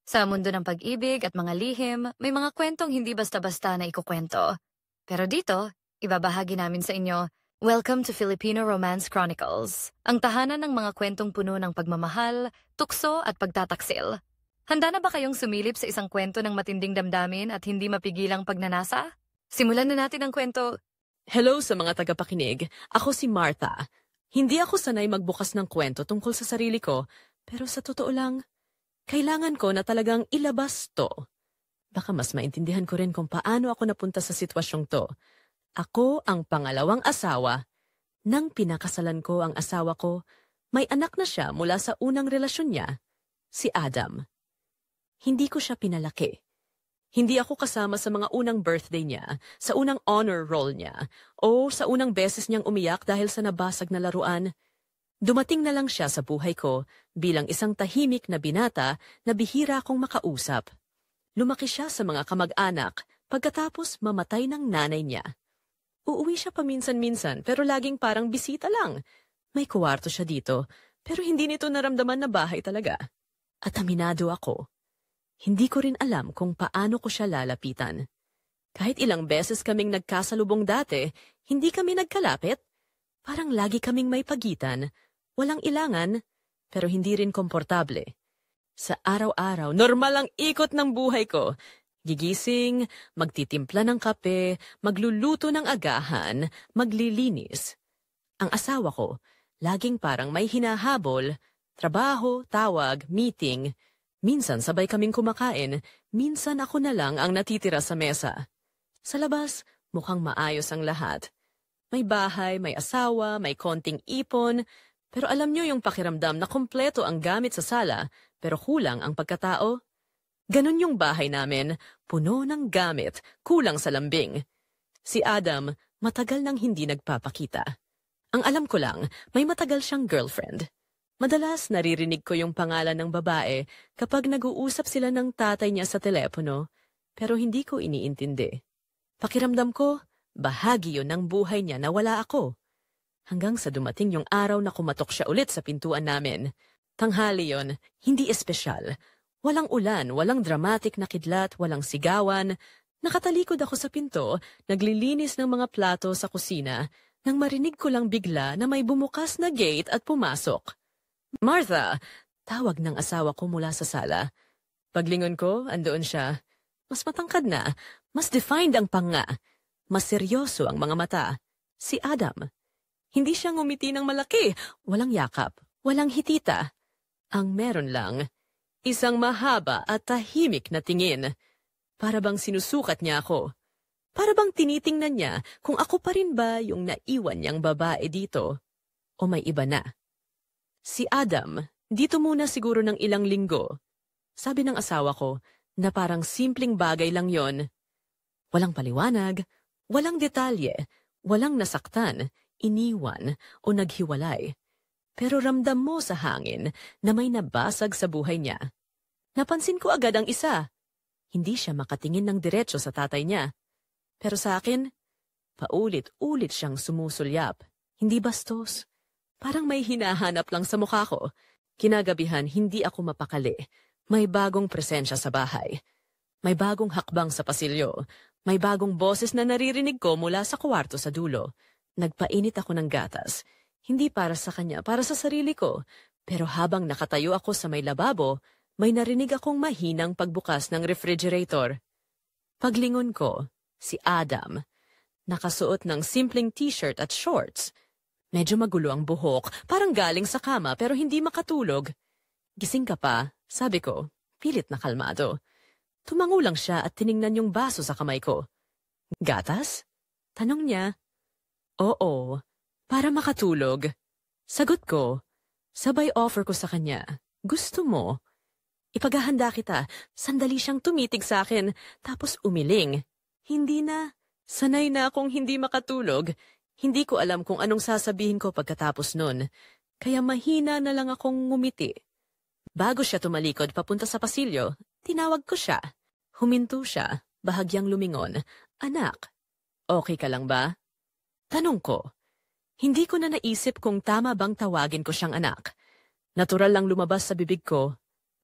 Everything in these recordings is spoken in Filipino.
Sa mundo ng pag-ibig at mga lihim, may mga kwentong hindi basta-basta na ikukwento. Pero dito, ibabahagi namin sa inyo, Welcome to Filipino Romance Chronicles, ang tahanan ng mga kwentong puno ng pagmamahal, tukso at pagtataksil. Handa na ba kayong sumilip sa isang kwento ng matinding damdamin at hindi mapigilang pagnanasa? Simulan na natin ang kwento. Hello sa mga tagapakinig. Ako si Martha. Hindi ako sanay magbukas ng kwento tungkol sa sarili ko, pero sa totoo lang, kailangan ko na talagang ilabas to. Baka mas maintindihan ko rin kung paano ako napunta sa sitwasyong to. Ako ang pangalawang asawa. Nang pinakasalan ko ang asawa ko, may anak na siya mula sa unang relasyon niya, si Adam. Hindi ko siya pinalaki. Hindi ako kasama sa mga unang birthday niya, sa unang honor roll niya, o sa unang beses niyang umiyak dahil sa nabasag na laruan. Dumating na lang siya sa buhay ko bilang isang tahimik na binata na bihira akong makausap. Lumaki siya sa mga kamag-anak pagkatapos mamatay ng nanay niya. Uuwi siya paminsan-minsan pero laging parang bisita lang. May kuwarto siya dito pero hindi nito naramdaman na bahay talaga. At aminado ako. Hindi ko rin alam kung paano ko siya lalapitan. Kahit ilang beses kaming nagkasalubong dati, hindi kami nagkalapit. Parang lagi kaming may pagitan. Walang ilangan, pero hindi rin komportable. Sa araw-araw, normal ang ikot ng buhay ko. Gigising, magtitimpla ng kape, magluluto ng agahan, maglilinis. Ang asawa ko, laging parang may hinahabol, trabaho, tawag, meeting. Minsan sabay kaming kumakain, minsan ako na lang ang natitira sa mesa. Sa labas, mukhang maayos ang lahat. May bahay, may asawa, may konting ipon, pero alam niyo yung pakiramdam na kompleto ang gamit sa sala, pero kulang ang pagkatao? Ganon yung bahay namin, puno ng gamit, kulang sa lambing. Si Adam, matagal nang hindi nagpapakita. Ang alam ko lang, may matagal siyang girlfriend. Madalas naririnig ko yung pangalan ng babae kapag nag-uusap sila ng tatay niya sa telepono, pero hindi ko iniintindi. Pakiramdam ko, bahagi yun ng buhay niya na wala ako. Hanggang sa dumating yung araw na kumatok siya ulit sa pintuan namin. Tanghali yon, hindi espesyal. Walang ulan, walang dramatic na kidlat, walang sigawan. Nakatalikod ako sa pinto, naglilinis ng mga plato sa kusina, nang marinig ko lang bigla na may bumukas na gate at pumasok. Martha! Tawag ng asawa ko mula sa sala. Paglingon ko, andoon siya. Mas matangkad na, mas defined ang panga. Mas seryoso ang mga mata. Si Adam. Hindi siya ngumiti ng malaki, walang yakap, walang hitita. Ang meron lang, isang mahaba at tahimik na tingin. Para bang sinusukat niya ako. Para bang tinitingnan niya kung ako pa rin ba yung naiwan niyang babae dito. O may iba na. Si Adam, dito muna siguro ng ilang linggo. Sabi ng asawa ko na parang simpleng bagay lang yon. Walang paliwanag, walang detalye, walang nasaktan, iniwan o naghiwalay. Pero ramdam mo sa hangin na may nabasag sa buhay niya. Napansin ko agad ang isa. Hindi siya makatingin ng diretso sa tatay niya. Pero sa akin, paulit-ulit siyang sumusulyap. Hindi bastos. Parang may hinahanap lang sa mukha ko. Kinagabihan, hindi ako mapakali. May bagong presensya sa bahay. May bagong hakbang sa pasilyo. May bagong boses na naririnig ko mula sa kwarto sa dulo. Nagpainit ako ng gatas. Hindi para sa kanya, para sa sarili ko. Pero habang nakatayo ako sa may lababo, may narinig akong mahinang pagbukas ng refrigerator. Paglingon ko, si Adam. Nakasuot ng simpleng t-shirt at shorts. Medyo magulo ang buhok, parang galing sa kama pero hindi makatulog. Gising ka pa, sabi ko, pilit na kalmado. Tumango lang siya at tiningnan yung baso sa kamay ko. Gatas? Tanong niya. Oo, para makatulog. Sagot ko, sabay offer ko sa kanya. Gusto mo? Ipaghahanda kita. Sandali siyang tumitig sa akin, tapos umiling. Hindi na. Sanay na akong hindi makatulog. Hindi ko alam kung anong sasabihin ko pagkatapos nun. Kaya mahina na lang akong ngumiti. Bago siya tumalikod papunta sa pasilyo, tinawag ko siya. Huminto siya, bahagyang lumingon. Anak, okay ka lang ba? Tanong ko. Hindi ko na naisip kung tama bang tawagin ko siyang anak. Natural lang lumabas sa bibig ko.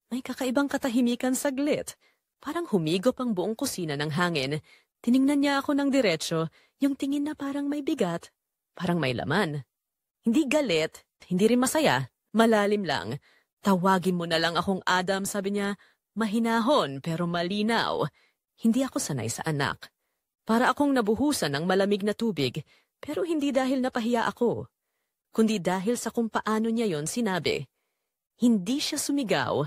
May kakaibang katahimikan saglit. Parang humigop ang buong kusina ng hangin. Tiningnan niya ako ng diretsyo, yung tingin na parang may bigat, parang may laman. Hindi galit, hindi rin masaya, malalim lang. Tawagin mo na lang akong Adam, sabi niya. Mahinahon pero malinaw. Hindi ako sanay sa anak. Para akong nabuhusan ng malamig na tubig, pero hindi dahil napahiya ako, kundi dahil sa kung paano niya yon sinabi. Hindi siya sumigaw,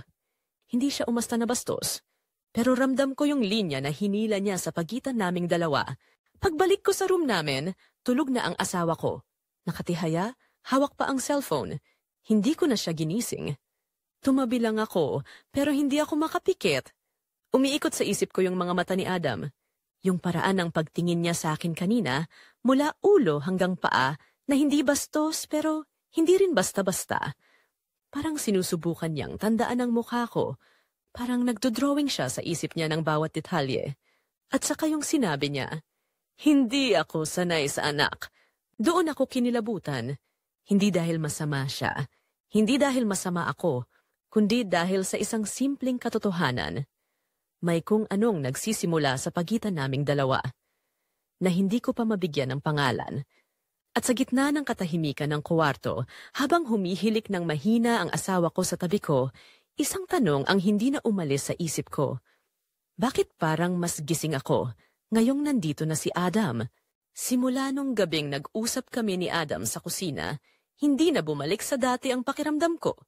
hindi siya umasta na bastos, pero ramdam ko yung linya na hinila niya sa pagitan naming dalawa. Pagbalik ko sa room namin, tulog na ang asawa ko. Nakatihaya, hawak pa ang cellphone. Hindi ko na siya ginising. Tumabi lang ako, pero hindi ako makapikit. Umiikot sa isip ko yung mga mata ni Adam. Yung paraan ng pagtingin niya sa akin kanina, mula ulo hanggang paa, na hindi bastos pero hindi rin basta-basta. Parang sinusubukan niyang tandaan ang mukha ko. Parang nagdodrawing siya sa isip niya ng bawat detalye. At saka yung sinabi niya, hindi ako sanay sa anak. Doon ako kinilabutan. Hindi dahil masama siya. Hindi dahil masama ako, kundi dahil sa isang simpleng katotohanan. May kung anong nagsisimula sa pagitan naming dalawa, na hindi ko pa mabigyan ng pangalan. At sa gitna ng katahimikan ng kuwarto, habang humihilik ng mahina ang asawa ko sa tabi ko, isang tanong ang hindi na umalis sa isip ko. Bakit parang mas gising ako ngayong nandito na si Adam? Simula nung gabing nag-usap kami ni Adam sa kusina, hindi na bumalik sa dati ang pakiramdam ko.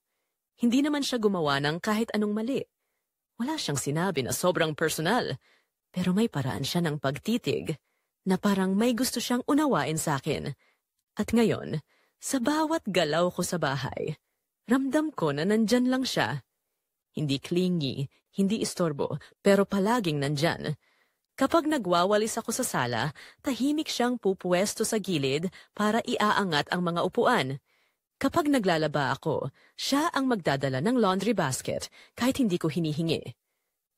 Hindi naman siya gumawa ng kahit anong mali. Wala siyang sinabi na sobrang personal, pero may paraan siya ng pagtitig na parang may gusto siyang unawain sa akin. At ngayon, sa bawat galaw ko sa bahay, ramdam ko na nandyan lang siya. Hindi clingy, hindi istorbo, pero palaging nandyan. Kapag nagwawalis ako sa sala, tahimik siyang pupuwesto sa gilid para iaangat ang mga upuan. Kapag naglalaba ako, siya ang magdadala ng laundry basket kahit hindi ko hinihingi.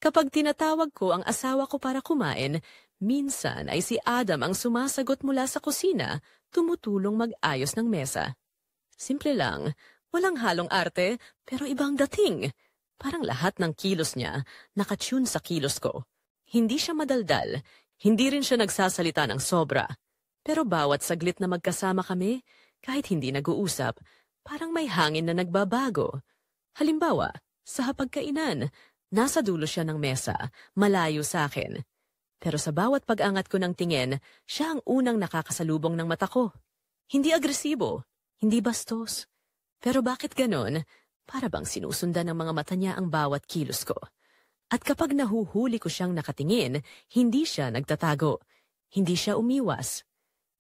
Kapag tinatawag ko ang asawa ko para kumain, minsan ay si Adam ang sumasagot mula sa kusina, tumutulong mag-ayos ng mesa. Simple lang, walang halong arte, pero ibang dating. Parang lahat ng kilos niya nakatune sa kilos ko. Hindi siya madaldal, hindi rin siya nagsasalita ng sobra. Pero bawat saglit na magkasama kami, kahit hindi nag-uusap, parang may hangin na nagbabago. Halimbawa, sa hapagkainan, nasa dulo siya ng mesa, malayo sa akin. Pero sa bawat pag-angat ko ng tingin, siya ang unang nakakasalubong ng mata ko. Hindi agresibo, hindi bastos. Pero bakit ganon? Para bang sinusundan ng mga mata niya ang bawat kilos ko. At kapag nahuhuli ko siyang nakatingin, hindi siya nagtatago. Hindi siya umiwas.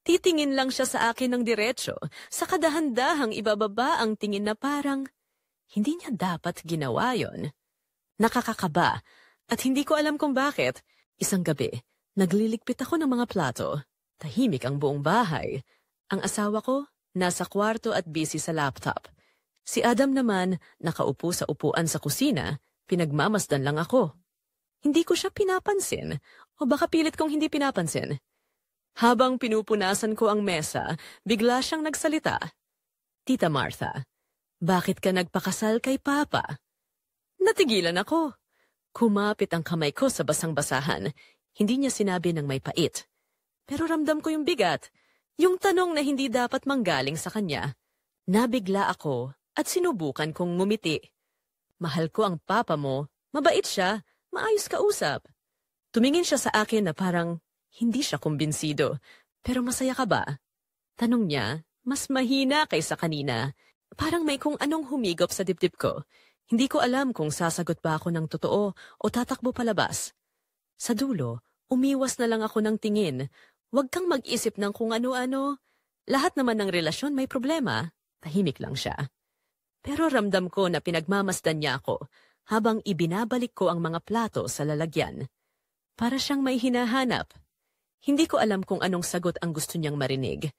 Titingin lang siya sa akin ng diretsyo, sa kadahan-dahang ibababa ang tingin na parang hindi niya dapat ginawa yon. Nakakakaba, at hindi ko alam kung bakit. Isang gabi, nagliligpit ako ng mga plato. Tahimik ang buong bahay. Ang asawa ko, nasa kwarto at busy sa laptop. Si Adam naman, nakaupo sa upuan sa kusina, pinagmamasdan lang ako. Hindi ko siya pinapansin, o baka pilit kong hindi pinapansin. Habang pinupunasan ko ang mesa, bigla siyang nagsalita. Tita Martha, bakit ka nagpakasal kay Papa? Natigilan ako. Kumapit ang kamay ko sa basang-basahan. Hindi niya sinabi ng may pait. Pero ramdam ko yung bigat, yung tanong na hindi dapat manggaling sa kanya. Nabigla ako at sinubukan kong ngumiti. Mahal ko ang papa mo, mabait siya, maayos kausap. Tumingin siya sa akin na parang hindi siya kumbinsido. Pero masaya ka ba? Tanong niya, mas mahina kaysa kanina. Parang may kung anong humigop sa dibdib ko. Hindi ko alam kung sasagot ba ako ng totoo o tatakbo palabas. Sa dulo, umiwas na lang ako ng tingin. Huwag kang mag-isip ng kung ano-ano. Lahat naman ng relasyon may problema. Tahimik lang siya. Pero ramdam ko na pinagmamasdan niya ako habang ibinabalik ko ang mga plato sa lalagyan. Para siyang may hinahanap. Hindi ko alam kung anong sagot ang gusto niyang marinig.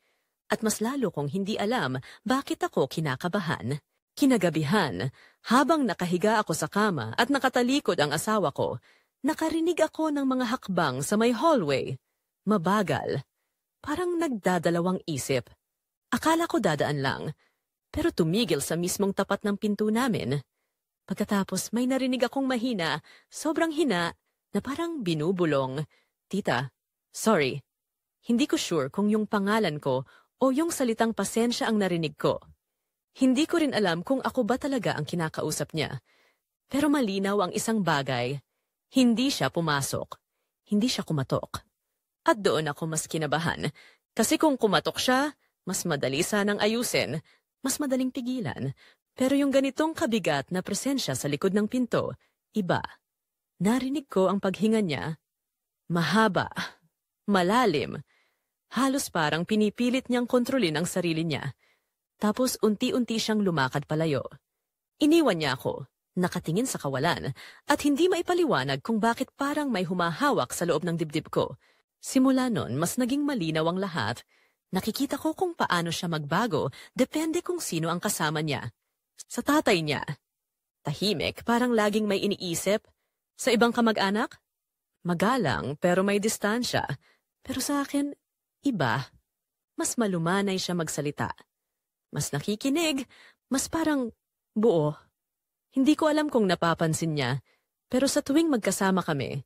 At mas lalo kong hindi alam bakit ako kinakabahan. Kinagabihan, habang nakahiga ako sa kama at nakatalikod ang asawa ko, nakarinig ako ng mga hakbang sa may hallway. Mabagal. Parang nagdadalawang isip. Akala ko dadaan lang, pero tumigil sa mismong tapat ng pinto namin. Pagkatapos may narinig akong mahina, sobrang hina, na parang binubulong. Tita, sorry. Hindi ko sure kung yung pangalan ko o yung salitang pasensya ang narinig ko. Hindi ko rin alam kung ako ba talaga ang kinakausap niya. Pero malinaw ang isang bagay. Hindi siya pumasok. Hindi siya kumatok. At doon ako mas kinabahan. Kasi kung kumatok siya, mas madali sanang ayusin, mas madaling pigilan. Pero yung ganitong kabigat na presensya sa likod ng pinto, iba. Narinig ko ang paghinga niya. Mahaba. Malalim. Halos parang pinipilit niyang kontrolin ang sarili niya. Tapos unti-unti siyang lumakad palayo. Iniwan niya ako, nakatingin sa kawalan, at hindi maipaliwanag kung bakit parang may humahawak sa loob ng dibdib ko. Simula nun, mas naging malinaw ang lahat. Nakikita ko kung paano siya magbago, depende kung sino ang kasama niya. Sa tatay niya, tahimik, parang laging may iniisip. Sa ibang kamag-anak, magalang pero may distansya. Pero sa akin, iba. Mas malumanay siya magsalita. Mas nakikinig, mas parang buo. Hindi ko alam kung napapansin niya, pero sa tuwing magkasama kami,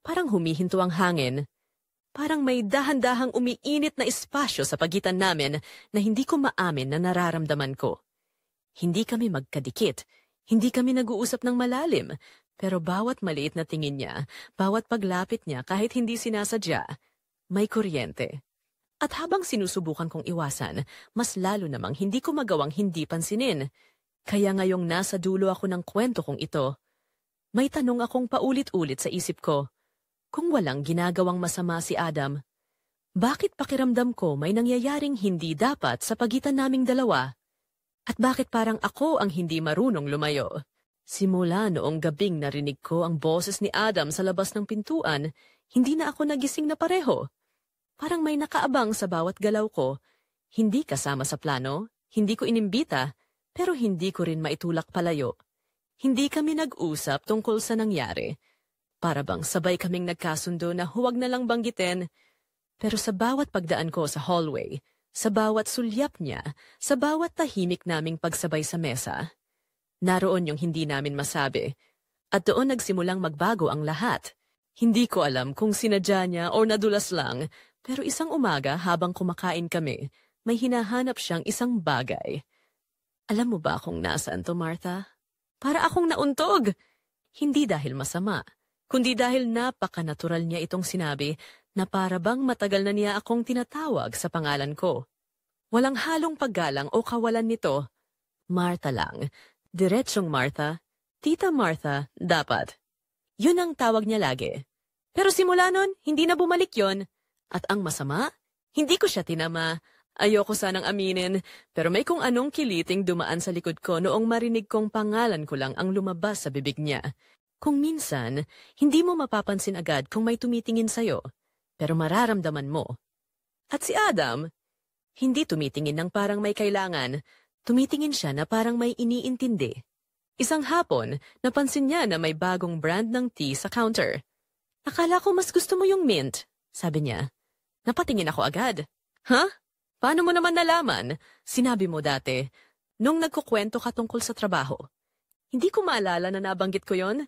parang humihinto ang hangin. Parang may dahan-dahang umiinit na espasyo sa pagitan namin na hindi ko maamin na nararamdaman ko. Hindi kami magkadikit, hindi kami nag-uusap ng malalim, pero bawat maliit na tingin niya, bawat paglapit niya kahit hindi sinasadya, may kuryente. At habang sinusubukan kong iwasan, mas lalo namang hindi ko magawang hindi pansinin. Kaya ngayong nasa dulo ako ng kwento kong ito, may tanong akong paulit-ulit sa isip ko. Kung walang ginagawang masama si Adam, bakit pakiramdam ko may nangyayaring hindi dapat sa pagitan naming dalawa? At bakit parang ako ang hindi marunong lumayo? Simula noong gabing narinig ko ang boses ni Adam sa labas ng pintuan, hindi na ako nagising na pareho. Parang may nakaabang sa bawat galaw ko. Hindi kasama sa plano, hindi ko inimbita, pero hindi ko rin maitulak palayo. Hindi kami nag-usap tungkol sa nangyari. Para bang sabay kaming nagkasundo na huwag na lang banggitin. Pero sa bawat pagdaan ko sa hallway, sa bawat sulyap niya, sa bawat tahimik naming pagsabay sa mesa, naroon yung hindi namin masabi. At doon nagsimulang magbago ang lahat. Hindi ko alam kung sinadya niya o nadulas lang, pero isang umaga habang kumakain kami, may hinahanap siyang isang bagay. Alam mo ba kung nasaan to, Martha? Para akong nauntog. Hindi dahil masama, kundi dahil napaka-natural niya itong sinabi na para bang matagal na niya akong tinatawag sa pangalan ko. Walang halong paggalang o kawalan nito. Martha lang. Diretsong Martha. Tita Martha, dapat. Yun ang tawag niya lagi. Pero simula nun, hindi na bumalik yon. At ang masama, hindi ko siya tinama. Ayoko sanang aminin, pero may kung anong kiliting dumaan sa likod ko noong marinig kong pangalan ko lang ang lumabas sa bibig niya. Kung minsan, hindi mo mapapansin agad kung may tumitingin sa'yo, pero mararamdaman mo. At si Adam, hindi tumitingin ng parang may kailangan, tumitingin siya na parang may iniintindi. Isang hapon, napansin niya na may bagong brand ng tea sa counter. Akala ko mas gusto mo yung mint, sabi niya. Napatingin ako agad. Huh? Paano mo naman nalaman? Sinabi mo dati, nung nagkukwento ka tungkol sa trabaho. Hindi ko maalala na nabanggit ko yon.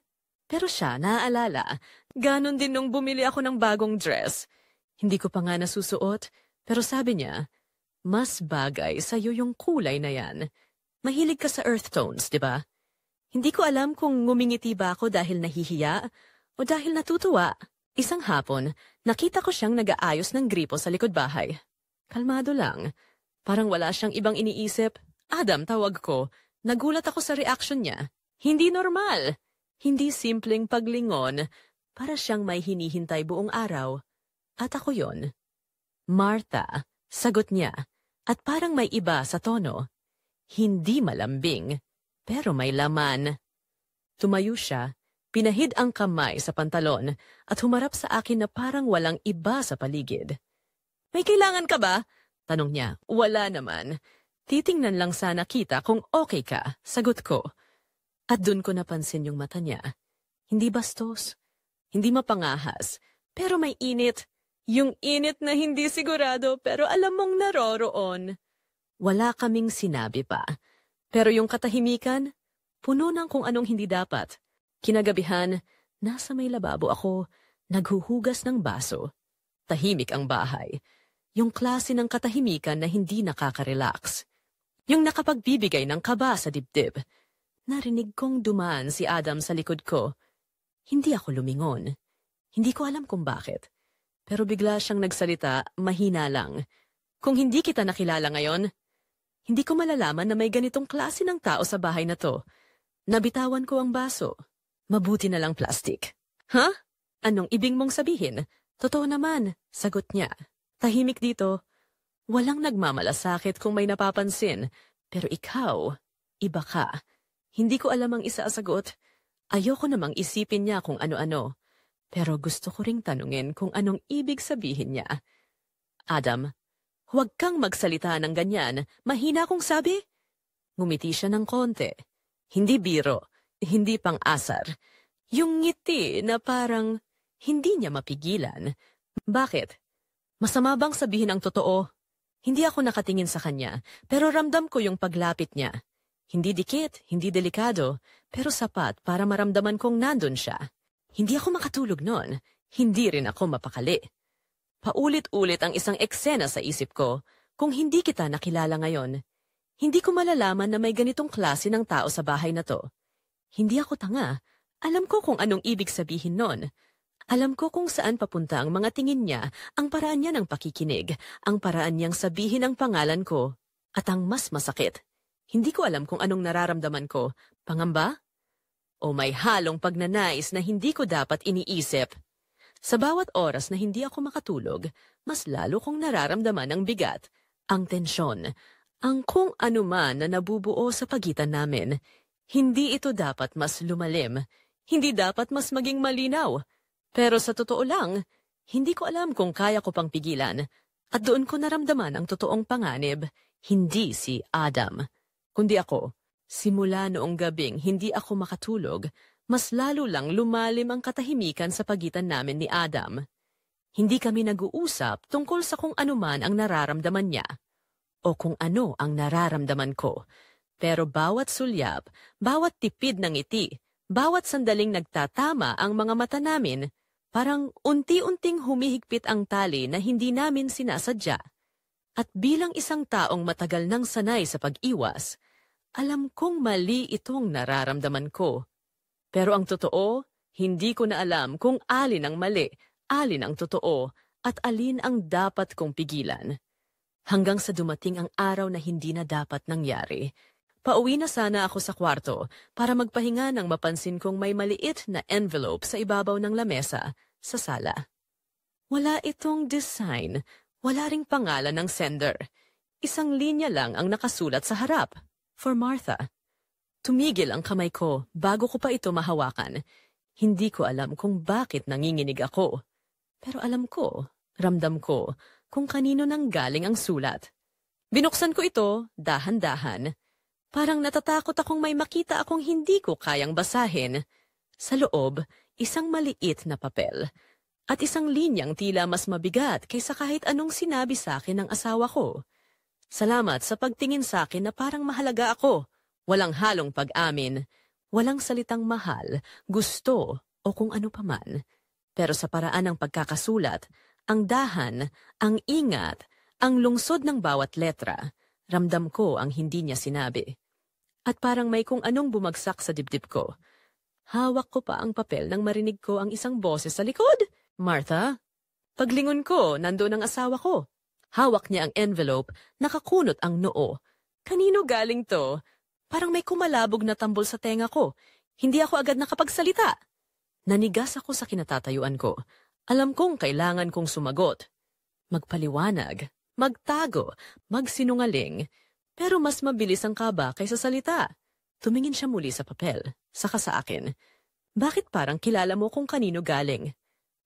Pero siya, naaalala. Ganon din nung bumili ako ng bagong dress. Hindi ko pa nga nasusuot, pero sabi niya, mas bagay sa'yo yung kulay na yan. Mahilig ka sa earth tones, di ba? Hindi ko alam kung ngumingiti ba ako dahil nahihiya o dahil natutuwa. Isang hapon, nakita ko siyang nag-aayos ng gripo sa likod bahay. Kalmado lang. Parang wala siyang ibang iniisip. Adam, tawag ko. Nagulat ako sa reaction niya. Hindi normal. Hindi simpleng paglingon, para siyang may hinihintay buong araw. At ako yon. Martha, sagot niya, at parang may iba sa tono. Hindi malambing, pero may laman. Tumayo siya, pinahid ang kamay sa pantalon, at humarap sa akin na parang walang iba sa paligid. May kailangan ka ba? Tanong niya. Wala naman. Titingnan lang sana kita kung okay ka, sagot ko. At dun ko napansin yung mata niya. Hindi bastos, hindi mapangahas, pero may init. Yung init na hindi sigurado pero alam mong naroroon. Wala kaming sinabi pa. Pero yung katahimikan, Puno ng kung anong hindi dapat. Kinagabihan, nasa may lababo ako, naghuhugas ng baso. Tahimik ang bahay. Yung klase ng katahimikan na hindi nakaka-relax. Yung nakapagbibigay ng kaba sa dibdib. Narinig kong dumaan si Adam sa likod ko. Hindi ako lumingon. Hindi ko alam kung bakit. Pero bigla siyang nagsalita, mahina lang. Kung hindi kita nakilala ngayon, hindi ko malalaman na may ganitong klase ng tao sa bahay na to. Nabitawan ko ang baso. Mabuti na lang plastic. Ha? Anong ibig mong sabihin? Totoo naman, sagot niya. Tahimik dito. Walang nagmamalasakit kung may napapansin. Pero ikaw, iba ka. Hindi ko alam ang isasagot. Ayoko namang isipin niya kung ano-ano. Pero gusto ko ring tanungin kung anong ibig sabihin niya. Adam, huwag kang magsalita ng ganyan. Mahina kong sabi. Ngumiti siya ng konti. Hindi biro, hindi pang-asar. Yung ngiti na parang hindi niya mapigilan. Bakit? Masama bang sabihin ang totoo? Hindi ako nakatingin sa kanya, pero ramdam ko yung paglapit niya. Hindi dikit, hindi delikado, pero sapat para maramdaman kong nandun siya. Hindi ako makatulog noon, hindi rin ako mapakali. Paulit-ulit ang isang eksena sa isip ko, kung hindi kita nakilala ngayon. Hindi ko malalaman na may ganitong klase ng tao sa bahay na to. Hindi ako tanga, alam ko kung anong ibig sabihin noon. Alam ko kung saan papunta ang mga tingin niya, ang paraan niya ng pakikinig, ang paraan niyang sabihin ang pangalan ko, at ang mas masakit. Hindi ko alam kung anong nararamdaman ko. Pangamba? O may halong pagnanais na hindi ko dapat iniisip. Sa bawat oras na hindi ako makatulog, mas lalo kong nararamdaman ang bigat, ang tensyon, ang kung anuman na nabubuo sa pagitan namin. Hindi ito dapat mas lumalim. Hindi dapat mas maging malinaw. Pero sa totoo lang, hindi ko alam kung kaya ko pang pigilan. At doon ko naramdaman ang totoong panganib, hindi si Adam, kundi ako. Simula noong gabing hindi ako makatulog, mas lalo lang lumalim ang katahimikan sa pagitan namin ni Adam. Hindi kami nag-uusap tungkol sa kung ano man ang nararamdaman niya o kung ano ang nararamdaman ko. Pero bawat sulyap, bawat tipid ng ngiti, bawat sandaling nagtatama ang mga mata namin, parang unti-unting humihigpit ang tali na hindi namin sinasadya. At bilang isang taong matagal nang sanay sa pag-iwas, alam kong mali itong nararamdaman ko. Pero ang totoo, hindi ko na alam kung alin ang mali, alin ang totoo, at alin ang dapat kong pigilan. Hanggang sa dumating ang araw na hindi na dapat nangyari. Pauwi na sana ako sa kwarto para magpahinga nang mapansin kong may maliit na envelope sa ibabaw ng lamesa sa sala. Wala itong design, wala ring pangalan ng sender. Isang linya lang ang nakasulat sa harap. For Martha. Tumigil ang kamay ko bago ko pa ito mahawakan. Hindi ko alam kung bakit nanginginig ako. Pero alam ko, ramdam ko, kung kanino nang galing ang sulat. Binuksan ko ito, dahan-dahan. Parang natatakot akong may makita akong hindi ko kayang basahin. Sa loob, isang maliit na papel. At isang linyang tila mas mabigat kaysa kahit anong sinabi sa akin ng asawa ko. Salamat sa pagtingin sa akin na parang mahalaga ako. Walang halong pag-amin. Walang salitang mahal, gusto, o kung ano paman. Pero sa paraan ng pagkakasulat, ang dahan, ang ingat, ang lungsod ng bawat letra, ramdam ko ang hindi niya sinabi. At parang may kung anong bumagsak sa dibdib ko. Hawak ko pa ang papel nang marinig ko ang isang boses sa likod. Martha? Paglingon ko, nandoon ang asawa ko. Hawak niya ang envelope, nakakunot ang noo. Kanino galing to? Parang may kumalabog na tambol sa tenga ko. Hindi ako agad nakapagsalita. Nanigas ako sa kinatatayuan ko. Alam kong kailangan kong sumagot. Magpaliwanag, magtago, magsinungaling. Pero mas mabilis ang kaba kaysa salita. Tumingin siya muli sa papel, saka sa akin. Bakit parang kilala mo kung kanino galing?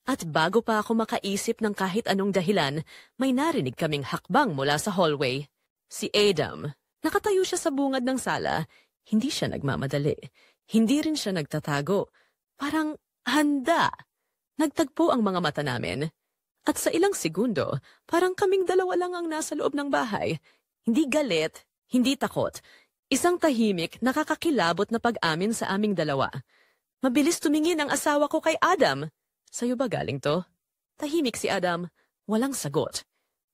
At bago pa ako makaisip ng kahit anong dahilan, may narinig kaming hakbang mula sa hallway. Si Adam. Nakatayo siya sa bungad ng sala. Hindi siya nagmamadali. Hindi rin siya nagtatago. Parang handa. Nagtagpo ang mga mata namin. At sa ilang segundo, parang kaming dalawa lang ang nasa loob ng bahay. Hindi galit, hindi takot. Isang tahimik, nakakakilabot na pag-amin sa aming dalawa. Mabilis tumingin ang asawa ko kay Adam. Sa'yo ba galing to? Tahimik si Adam, walang sagot.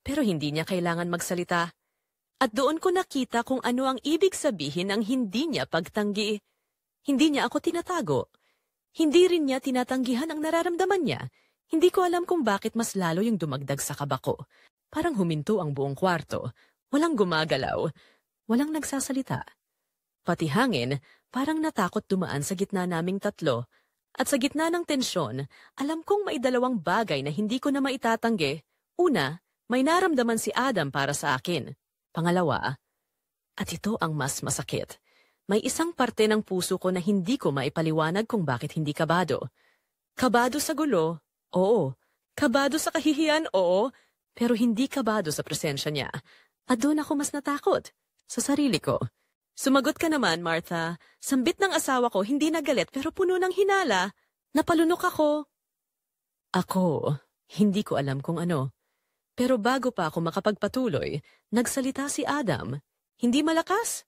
Pero hindi niya kailangan magsalita. At doon ko nakita kung ano ang ibig sabihin ng hindi niya pagtanggi. Hindi niya ako tinatago. Hindi rin niya tinatanggihan ang nararamdaman niya. Hindi ko alam kung bakit mas lalo yung dumagdag sa kaba ko. Parang huminto ang buong kwarto. Walang gumagalaw. Walang nagsasalita. Pati hangin, parang natakot dumaan sa gitna naming tatlo. At sa gitna ng tensyon, alam kong may dalawang bagay na hindi ko na maitatanggi. Una, may naramdaman si Adam para sa akin. Pangalawa, at ito ang mas masakit. May isang parte ng puso ko na hindi ko maipaliwanag kung bakit hindi kabado. Kabado sa gulo, oo. Kabado sa kahihiyan, oo. Pero hindi kabado sa presensya niya. At doon ako mas natakot. Sa sarili ko. Sumagot ka naman, Martha. Sambit ng asawa ko, hindi nagalit pero puno ng hinala. Napalunok ako. Ako, hindi ko alam kung ano. Pero bago pa ako makapagpatuloy, nagsalita si Adam. Hindi malakas.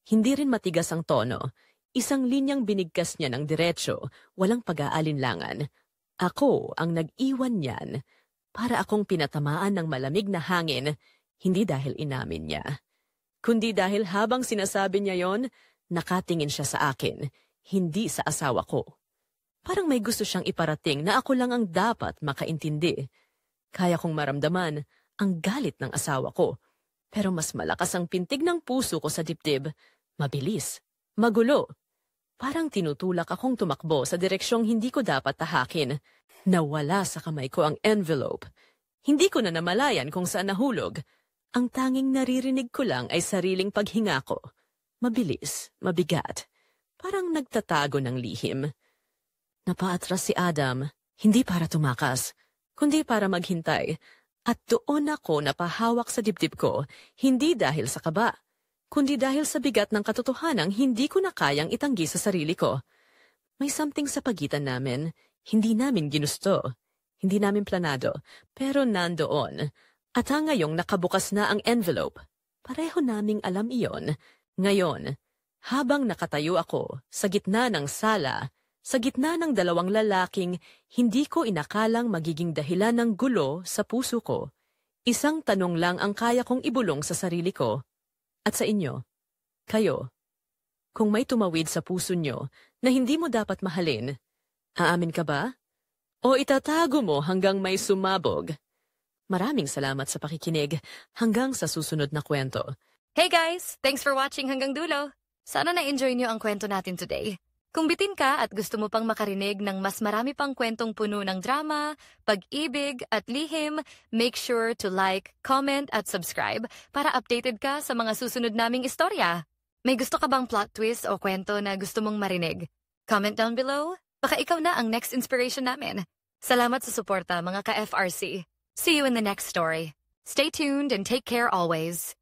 Hindi rin matigas ang tono. Isang linyang binigkas niya ng diretsyo, walang pag-aalinlangan. Ako ang nag-iwan niyan para akong pinatamaan ng malamig na hangin, hindi dahil inamin niya. Kundi dahil habang sinasabi niya yon, nakatingin siya sa akin, hindi sa asawa ko. Parang may gusto siyang iparating na ako lang ang dapat makaintindi. Kaya kong maramdaman ang galit ng asawa ko. Pero mas malakas ang pintig ng puso ko sa dibdib. Mabilis, magulo. Parang tinutulak akong tumakbo sa direksyong hindi ko dapat tahakin. Nawala sa kamay ko ang envelope. Hindi ko na namalayan kung saan nahulog. Ang tanging naririnig ko lang ay sariling paghinga ko. Mabilis, mabigat. Parang nagtatago ng lihim. Napaatras si Adam, hindi para tumakas, kundi para maghintay. At doon ako napahawak sa dibdib ko, hindi dahil sa kaba, kundi dahil sa bigat ng katotohanang hindi ko na kayang itanggi sa sarili ko. May something sa pagitan namin, hindi namin ginusto, hindi namin planado, pero nandoon. At ngayong nakabukas na ang envelope, pareho naming alam iyon. Ngayon, habang nakatayo ako sa gitna ng sala, sa gitna ng dalawang lalaking hindi ko inakalang magiging dahilan ng gulo sa puso ko, isang tanong lang ang kaya kong ibulong sa sarili ko. At sa inyo, kayo, kung may tumawid sa puso nyo na hindi mo dapat mahalin, aamin ka ba? O itatago mo hanggang may sumabog? Maraming salamat sa pakikinig. Hanggang sa susunod na kwento. Hey guys! Thanks for watching hanggang dulo. Sana na-enjoy niyo ang kwento natin today. Kung bitin ka at gusto mo pang makarinig ng mas marami pang kwentong puno ng drama, pag-ibig at lihim, make sure to like, comment at subscribe para updated ka sa mga susunod naming istorya. May gusto ka bang plot twist o kwento na gusto mong marinig? Comment down below. Baka ikaw na ang next inspiration namin. Salamat sa suporta mga ka-FRC. See you in the next story. Stay tuned and take care always.